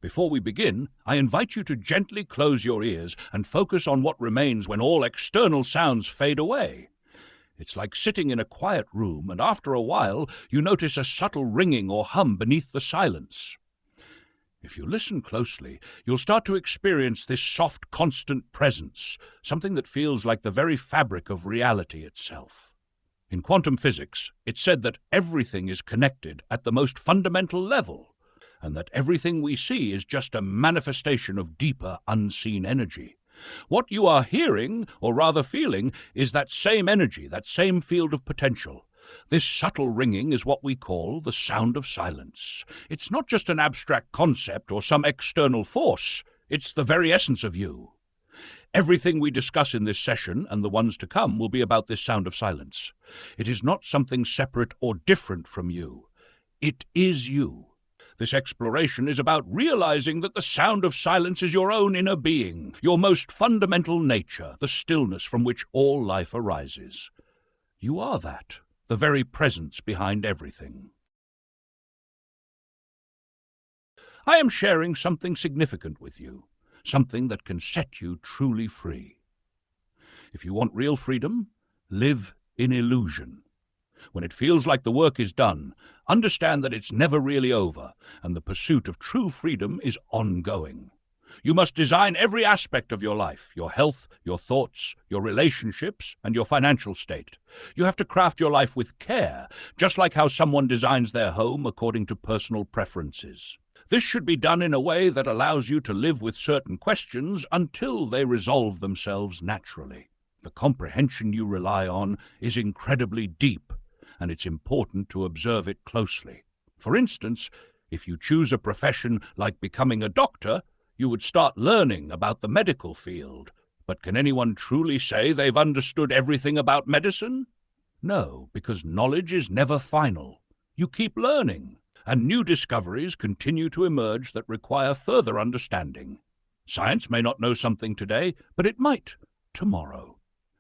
Before we begin, I invite you to gently close your ears and focus on what remains when all external sounds fade away. It's like sitting in a quiet room, and after a while, you notice a subtle ringing or hum beneath the silence. If you listen closely, you'll start to experience this soft, constant presence, something that feels like the very fabric of reality itself. In quantum physics, it's said that everything is connected at the most fundamental level, and that everything we see is just a manifestation of deeper, unseen energy. What you are hearing, or rather feeling, is that same energy, that same field of potential. This subtle ringing is what we call the sound of silence. It's not just an abstract concept or some external force. It's the very essence of you. Everything we discuss in this session, and the ones to come, will be about this sound of silence. It is not something separate or different from you. It is you. This exploration is about realizing that the sound of silence is your own inner being, your most fundamental nature, the stillness from which all life arises. You are that, the very presence behind everything. I am sharing something significant with you, something that can set you truly free. If you want real freedom, live in illusion. When it feels like the work is done, understand that it's never really over, and the pursuit of true freedom is ongoing. You must design every aspect of your life, your health, your thoughts, your relationships, and your financial state. You have to craft your life with care, just like how someone designs their home according to personal preferences. This should be done in a way that allows you to live with certain questions until they resolve themselves naturally. The comprehension you rely on is incredibly deep, and it's important to observe it closely. For instance, if you choose a profession like becoming a doctor, you would start learning about the medical field. But can anyone truly say they've understood everything about medicine? No, because knowledge is never final. You keep learning, and new discoveries continue to emerge that require further understanding. Science may not know something today, but it might tomorrow.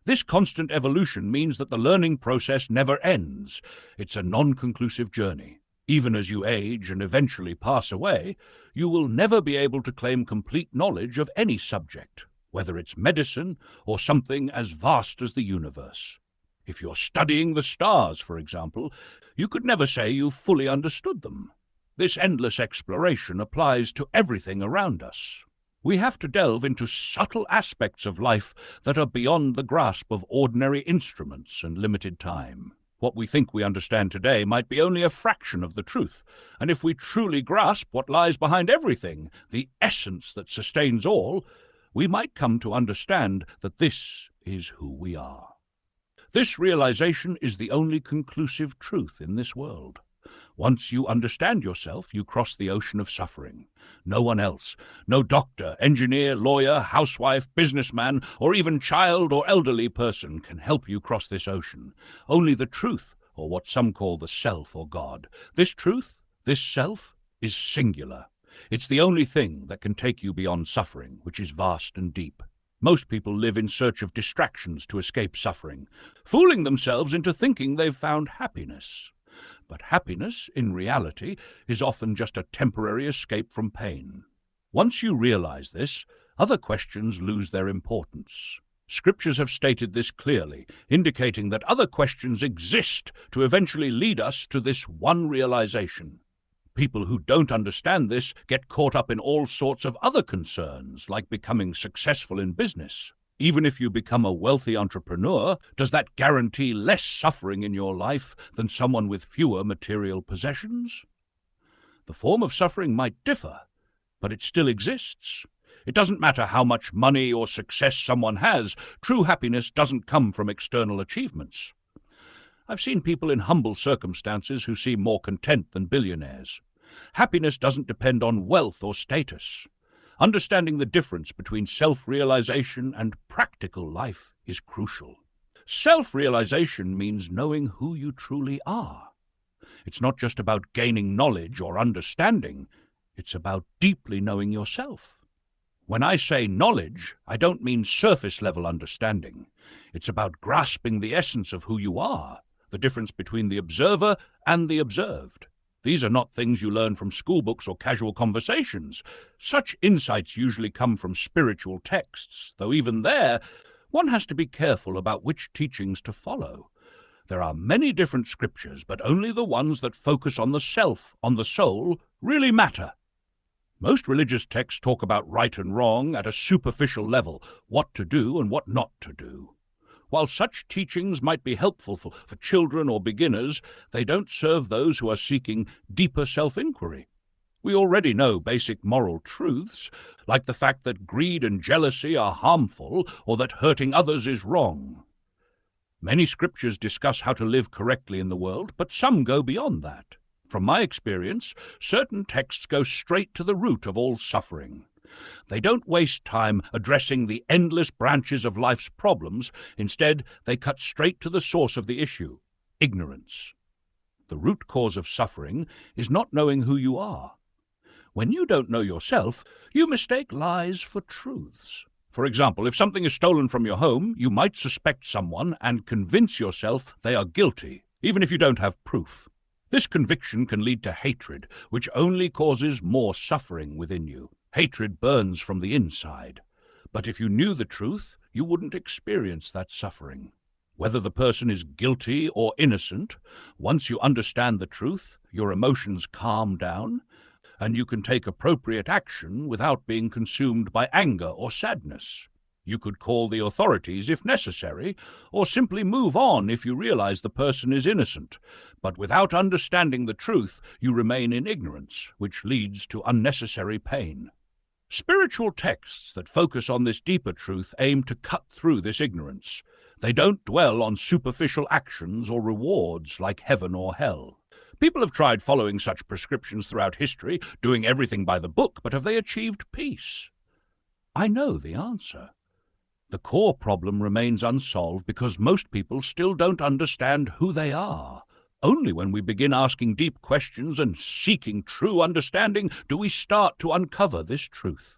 This constant evolution means that the learning process never ends. It's a non-conclusive journey. Even as you age and eventually pass away, you will never be able to claim complete knowledge of any subject, whether it's medicine or something as vast as the universe. If you're studying the stars, for example, you could never say you fully understood them. This endless exploration applies to everything around us. We have to delve into subtle aspects of life that are beyond the grasp of ordinary instruments and limited time. What we think we understand today might be only a fraction of the truth, and if we truly grasp what lies behind everything, the essence that sustains all, we might come to understand that this is who we are. This realization is the only conclusive truth in this world. Once you understand yourself, you cross the ocean of suffering. No one else, no doctor, engineer, lawyer, housewife, businessman, or even child or elderly person can help you cross this ocean. Only the truth, or what some call the self or God. This truth, this self, is singular. It's the only thing that can take you beyond suffering, which is vast and deep. Most people live in search of distractions to escape suffering, fooling themselves into thinking they've found happiness. But happiness, in reality, is often just a temporary escape from pain. Once you realize this, other questions lose their importance. Scriptures have stated this clearly, indicating that other questions exist to eventually lead us to this one realization. People who don't understand this get caught up in all sorts of other concerns, like becoming successful in business. Even if you become a wealthy entrepreneur, does that guarantee less suffering in your life than someone with fewer material possessions? The form of suffering might differ, but it still exists. It doesn't matter how much money or success someone has, true happiness doesn't come from external achievements. I've seen people in humble circumstances who seem more content than billionaires. Happiness doesn't depend on wealth or status. Understanding the difference between self-realization and practical life is crucial. Self-realization means knowing who you truly are. It's not just about gaining knowledge or understanding. It's about deeply knowing yourself. When I say knowledge, I don't mean surface-level understanding. It's about grasping the essence of who you are, the difference between the observer and the observed. These are not things you learn from schoolbooks or casual conversations. Such insights usually come from spiritual texts, though even there, one has to be careful about which teachings to follow. There are many different scriptures, but only the ones that focus on the self, on the soul, really matter. Most religious texts talk about right and wrong at a superficial level, what to do and what not to do. While such teachings might be helpful for children or beginners, they don't serve those who are seeking deeper self-inquiry. We already know basic moral truths, like the fact that greed and jealousy are harmful or that hurting others is wrong. Many scriptures discuss how to live correctly in the world, but some go beyond that. From my experience, certain texts go straight to the root of all suffering. They don't waste time addressing the endless branches of life's problems. Instead, they cut straight to the source of the issue: ignorance. The root cause of suffering is not knowing who you are. When you don't know yourself, you mistake lies for truths. For example, if something is stolen from your home, you might suspect someone and convince yourself they are guilty, even if you don't have proof. This conviction can lead to hatred, which only causes more suffering within you. Hatred burns from the inside. But if you knew the truth, you wouldn't experience that suffering. Whether the person is guilty or innocent, once you understand the truth, your emotions calm down, and you can take appropriate action without being consumed by anger or sadness. You could call the authorities if necessary, or simply move on if you realize the person is innocent. But without understanding the truth, you remain in ignorance, which leads to unnecessary pain. Spiritual texts that focus on this deeper truth aim to cut through this ignorance. They don't dwell on superficial actions or rewards like heaven or hell. People have tried following such prescriptions throughout history, doing everything by the book, but have they achieved peace? I know the answer. The core problem remains unsolved because most people still don't understand who they are. Only when we begin asking deep questions and seeking true understanding do we start to uncover this truth.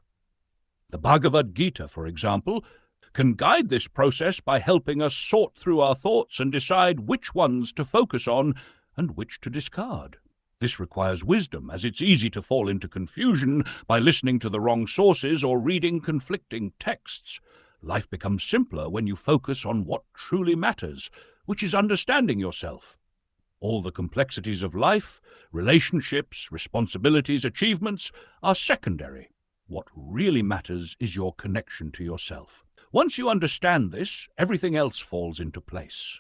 The Bhagavad Gita, for example, can guide this process by helping us sort through our thoughts and decide which ones to focus on and which to discard. This requires wisdom, as it's easy to fall into confusion by listening to the wrong sources or reading conflicting texts. Life becomes simpler when you focus on what truly matters, which is understanding yourself. All the complexities of life, relationships, responsibilities, achievements are secondary. What really matters is your connection to yourself. Once you understand this, everything else falls into place.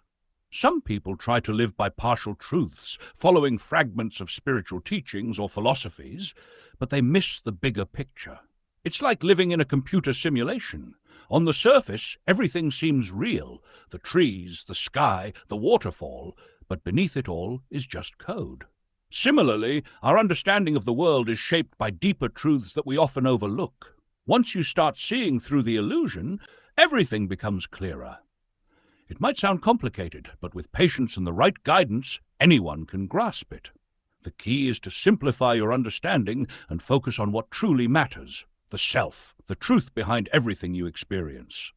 Some people try to live by partial truths, following fragments of spiritual teachings or philosophies, but they miss the bigger picture. It's like living in a computer simulation. On the surface, everything seems real: the trees, the sky, the waterfall, but beneath it all is just code. Similarly, our understanding of the world is shaped by deeper truths that we often overlook. Once you start seeing through the illusion, everything becomes clearer. It might sound complicated, but with patience and the right guidance, anyone can grasp it. The key is to simplify your understanding and focus on what truly matters: the self, the truth behind everything you experience.